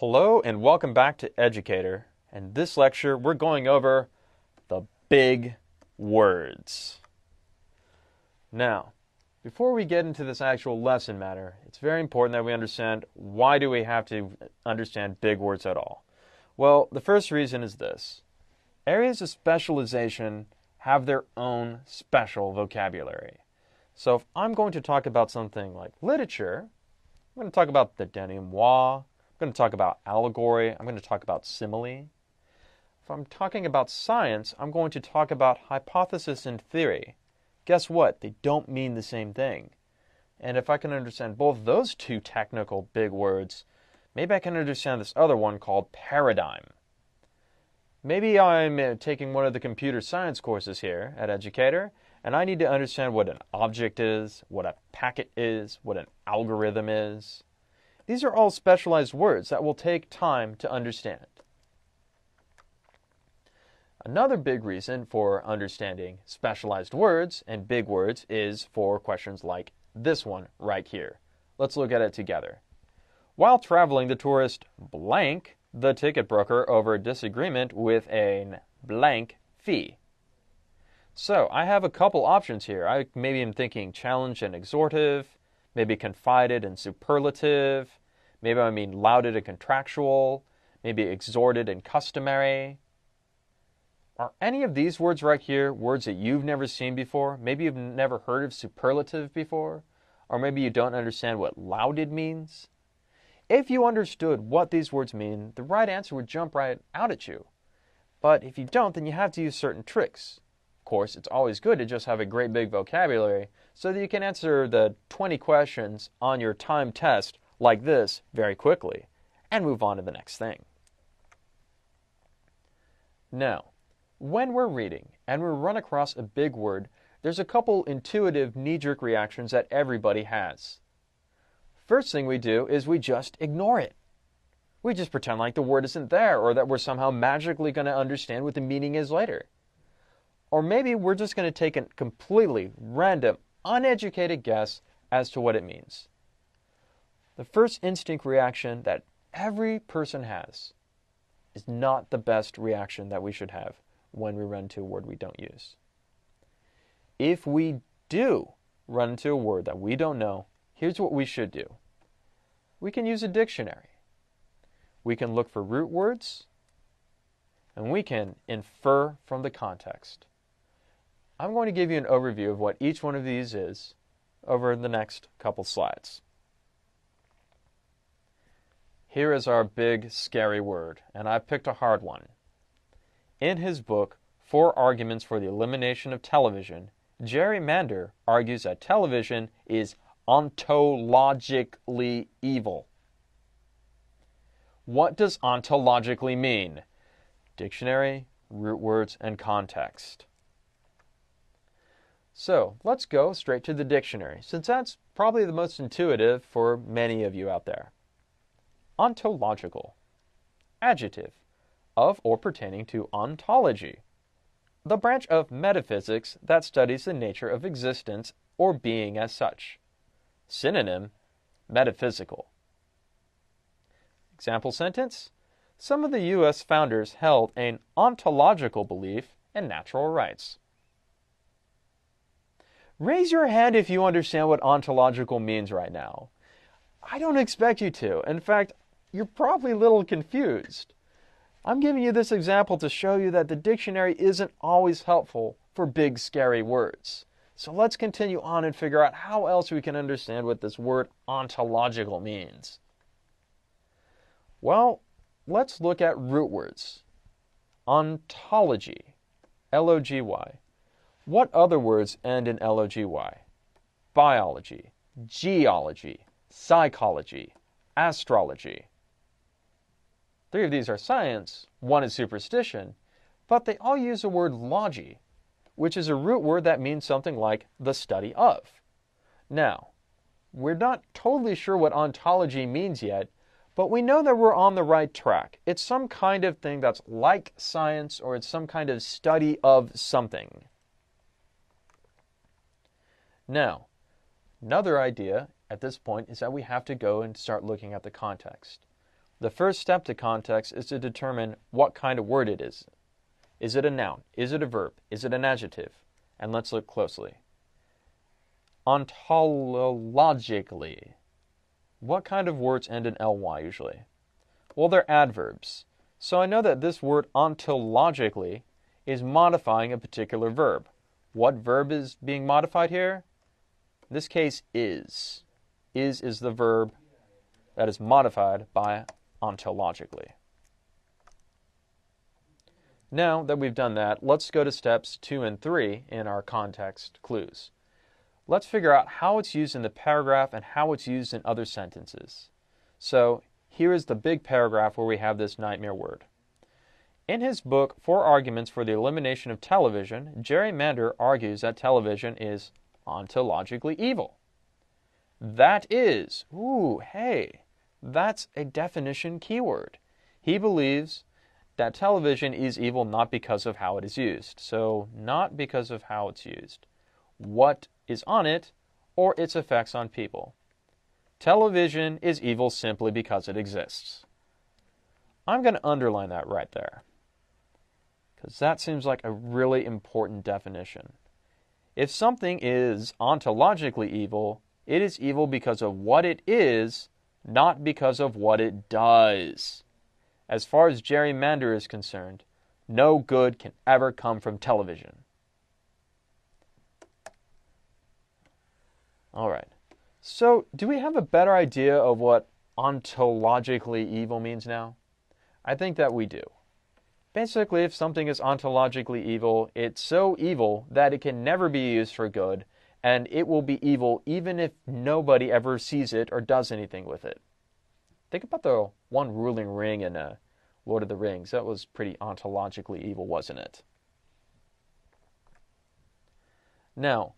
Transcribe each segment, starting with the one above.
Hello and welcome back to Educator. In this lecture, we're going over the big words. Now, before we get into this actual lesson matter, it's very important that we understand why do we have to understand big words at all. Well, the first reason is this. Areas of specialization have their own special vocabulary. So if I'm going to talk about something like literature, I'm going to talk about the denouement. I'm going to talk about allegory. I'm going to talk about simile. If I'm talking about science, I'm going to talk about hypothesis and theory. Guess what? They don't mean the same thing. And if I can understand both those two technical big words, maybe I can understand this other one called paradigm. Maybe I'm taking one of the computer science courses here at Educator, and I need to understand what an object is, what a packet is, what an algorithm is. These are all specialized words that will take time to understand. Another big reason for understanding specialized words and big words is for questions like this one right here. Let's look at it together. While traveling, the tourist blank the ticket broker over a disagreement with a blank fee. So I have a couple options here. I maybe am thinking challenge and exhortive, maybe confided and superlative, maybe I mean lauded and contractual, maybe exhorted and customary. Are any of these words right here words that you've never seen before? Maybe you've never heard of superlative before? Or maybe you don't understand what lauded means? If you understood what these words mean, the right answer would jump right out at you. But if you don't, then you have to use certain tricks. Of course, it's always good to just have a great big vocabulary so that you can answer the 20 questions on your timed test like this very quickly and move on to the next thing. Now, when we're reading and we run across a big word, there's a couple intuitive knee-jerk reactions that everybody has. First thing we do is we just ignore it. We just pretend like the word isn't there or that we're somehow magically going to understand what the meaning is later. Or maybe we're just going to take a completely random, uneducated guess as to what it means. The first instinct reaction that every person has is not the best reaction that we should have when we run into a word we don't use. If we do run into a word that we don't know, here's what we should do. We can use a dictionary. We can look for root words, and we can infer from the context. I'm going to give you an overview of what each one of these is over the next couple slides. Here is our big, scary word, and I've picked a hard one. In his book, 4 Arguments for the Elimination of Television, Jerry Mander argues that television is ontologically evil. What does ontologically mean? Dictionary, root words, and context. So let's go straight to the dictionary, since that's probably the most intuitive for many of you out there. Ontological. Adjective. Of or pertaining to ontology. The branch of metaphysics that studies the nature of existence or being as such. Synonym, metaphysical. Example sentence, some of the U.S. founders held an ontological belief in natural rights. Raise your hand if you understand what ontological means right now. I don't expect you to. In fact, you're probably a little confused. I'm giving you this example to show you that the dictionary isn't always helpful for big, scary words. So let's continue on and figure out how else we can understand what this word ontological means. Well, let's look at root words. Ontology, L-O-G-Y. What other words end in L-O-G-Y? Biology, geology, psychology, astrology. 3 of these are science, 1 is superstition, but they all use the word logy, which is a root word that means something like the study of. Now, we're not totally sure what ontology means yet, but we know that we're on the right track. It's some kind of thing that's like science, or it's some kind of study of something. Now, another idea at this point is that we have to go and start looking at the context. The first step to context is to determine what kind of word it is. Is it a noun? Is it a verb? Is it an adjective? And let's look closely. Ontologically. What kind of words end in ly usually? Well, they're adverbs. So I know that this word ontologically is modifying a particular verb. What verb is being modified here? In this case, is. Is the verb that is modified by ontologically. Now that we've done that, let's go to steps 2 and 3 in our context clues. Let's figure out how it's used in the paragraph and how it's used in other sentences. So here is the big paragraph where we have this nightmare word. In his book, 4 Arguments for the Elimination of Television, Jerry Mander argues that television is ontologically evil. That is, that's a definition keyword. He believes that television is evil not because of how it is used. So, not because of how it's used. What is on it, or its effects on people. Television is evil simply because it exists. I'm going to underline that right there, because that seems like a really important definition. If something is ontologically evil, it is evil because of what it is, not because of what it does. As far as Jerry Mander is concerned, no good can ever come from television. All right. So, do we have a better idea of what ontologically evil means now? I think that we do. Basically, if something is ontologically evil, it's so evil that it can never be used for good, and it will be evil even if nobody ever sees it or does anything with it. Think about the one ruling ring in Lord of the Rings. That was pretty ontologically evil, wasn't it? Now,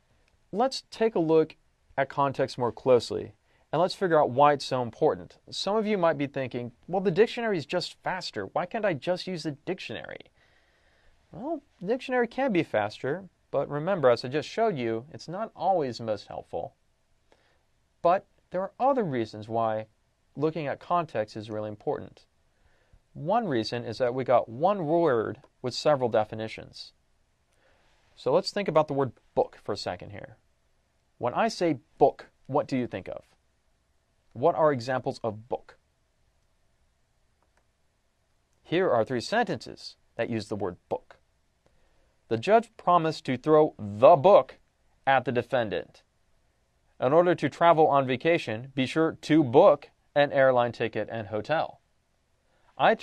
let's take a look at context more closely, and let's figure out why it's so important. Some of you might be thinking, well, the dictionary is just faster. Why can't I just use the dictionary? Well, the dictionary can be faster, but remember, as I just showed you, it's not always most helpful. But there are other reasons why looking at context is really important. One reason is that we got one word with several definitions. So let's think about the word book for a second here. When I say book, what do you think of? What are examples of book? Here are 3 sentences that use the word book. The judge promised to throw the book at the defendant. In order to travel on vacation, be sure to book an airline ticket and hotel. I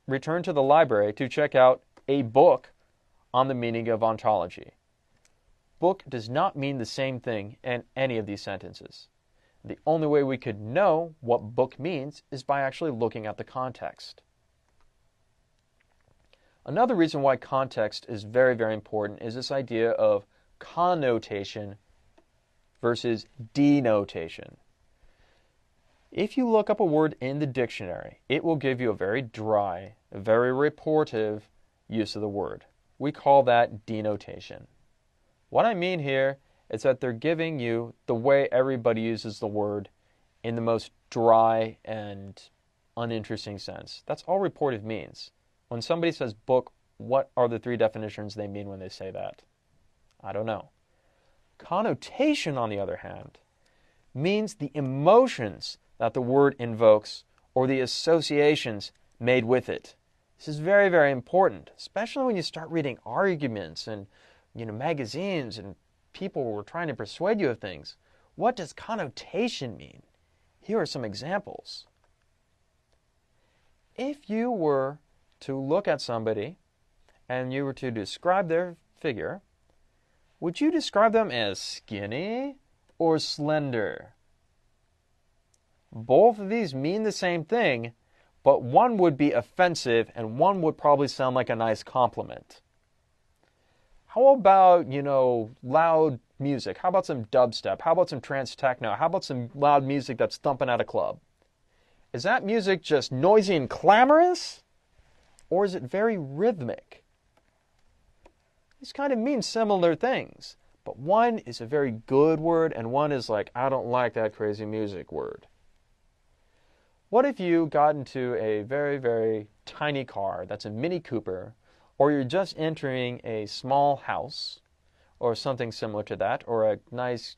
returned to the library to check out a book on the meaning of ontology. Book does not mean the same thing in any of these sentences. The only way we could know what book means is by actually looking at the context. Another reason why context is very, very important is this idea of connotation versus denotation. If you look up a word in the dictionary, it will give you a very dry, very reportive use of the word. We call that denotation. What I mean here is that they're giving you the way everybody uses the word in the most dry and uninteresting sense. That's all reportive means. When somebody says book, what are the 3 definitions they mean when they say that? I don't know. Connotation, on the other hand, means the emotions that the word invokes or the associations made with it. This is very, very important, especially when you start reading arguments and magazines and people were trying to persuade you of things. What does connotation mean? Here are some examples. If you were to look at somebody and you were to describe their figure, would you describe them as skinny or slender? Both of these mean the same thing, but one would be offensive and one would probably sound like a nice compliment. How about, loud music? How about some dubstep? How about some trance techno? How about some loud music that's thumping at a club? Is that music just noisy and clamorous? Or is it very rhythmic? These kind of mean similar things, but one is a very good word and one is like, I don't like that crazy music word. What if you got into a very, very tiny car that's a Mini Cooper, or you're just entering a small house, or something similar to that, or a nice,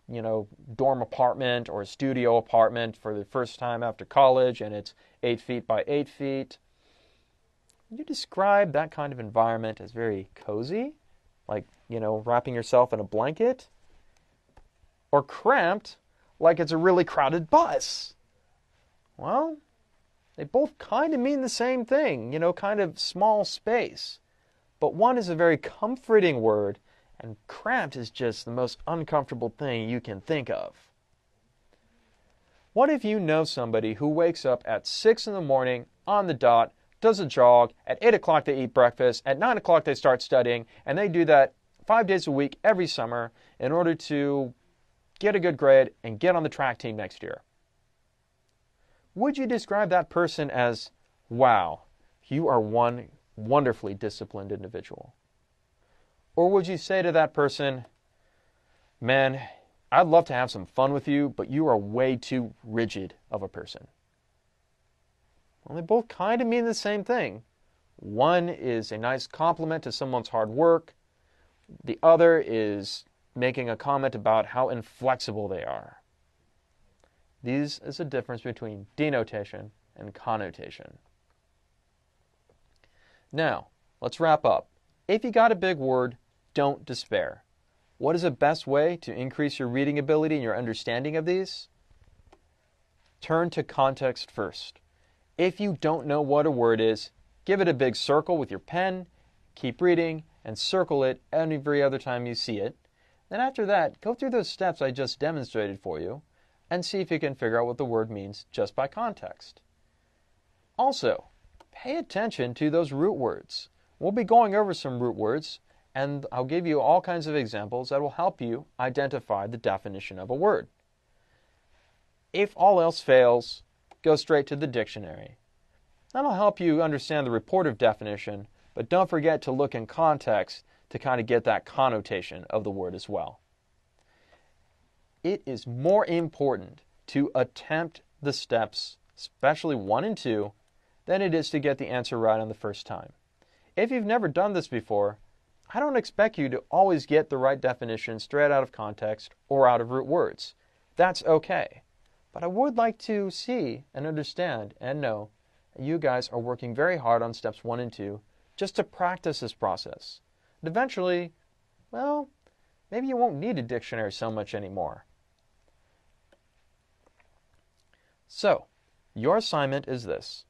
dorm apartment or a studio apartment for the first time after college, and it's 8 feet by 8 feet. You describe that kind of environment as very cozy, like, wrapping yourself in a blanket, or cramped, like it's a really crowded bus. Well, they both kind of mean the same thing, kind of small space. But one is a very comforting word, and cramped is just the most uncomfortable thing you can think of. What if you know somebody who wakes up at 6 in the morning on the dot, does a jog, at 8 o'clock they eat breakfast, at 9 o'clock they start studying, and they do that 5 days a week every summer in order to get a good grade and get on the track team next year? Would you describe that person as, wow, you are one wonderfully disciplined individual? Or would you say to that person, man, I'd love to have some fun with you, but you are way too rigid of a person? Well, they both kind of mean the same thing. One is a nice compliment to someone's hard work. The other is making a comment about how inflexible they are. This is a difference between denotation and connotation. Now, let's wrap up. If you got a big word, don't despair. What is the best way to increase your reading ability and your understanding of these? Turn to context first. If you don't know what a word is, give it a big circle with your pen, keep reading, and circle it every other time you see it. Then after that, go through those steps I just demonstrated for you and see if you can figure out what the word means just by context. Also, pay attention to those root words. We'll be going over some root words, and I'll give you all kinds of examples that will help you identify the definition of a word. If all else fails, go straight to the dictionary. That'll help you understand the reported definition, but don't forget to look in context to kind of get that connotation of the word as well. It is more important to attempt the steps, especially 1 and 2, than it is to get the answer right on the first time. If you've never done this before, I don't expect you to always get the right definition straight out of context or out of root words. That's okay. But I would like to see and understand and know that you guys are working very hard on steps 1 and 2 just to practice this process. And eventually, well, maybe you won't need a dictionary so much anymore. So, your assignment is this.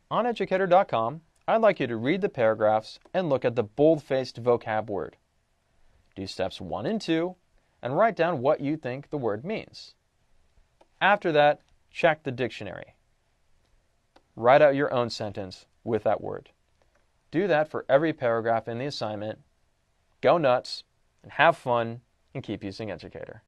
On educator.com, I'd like you to read the paragraphs and look at the bold-faced vocab word. Do steps 1 and 2 and write down what you think the word means. After that, check the dictionary. Write out your own sentence with that word. Do that for every paragraph in the assignment. Go nuts and have fun and keep using Educator.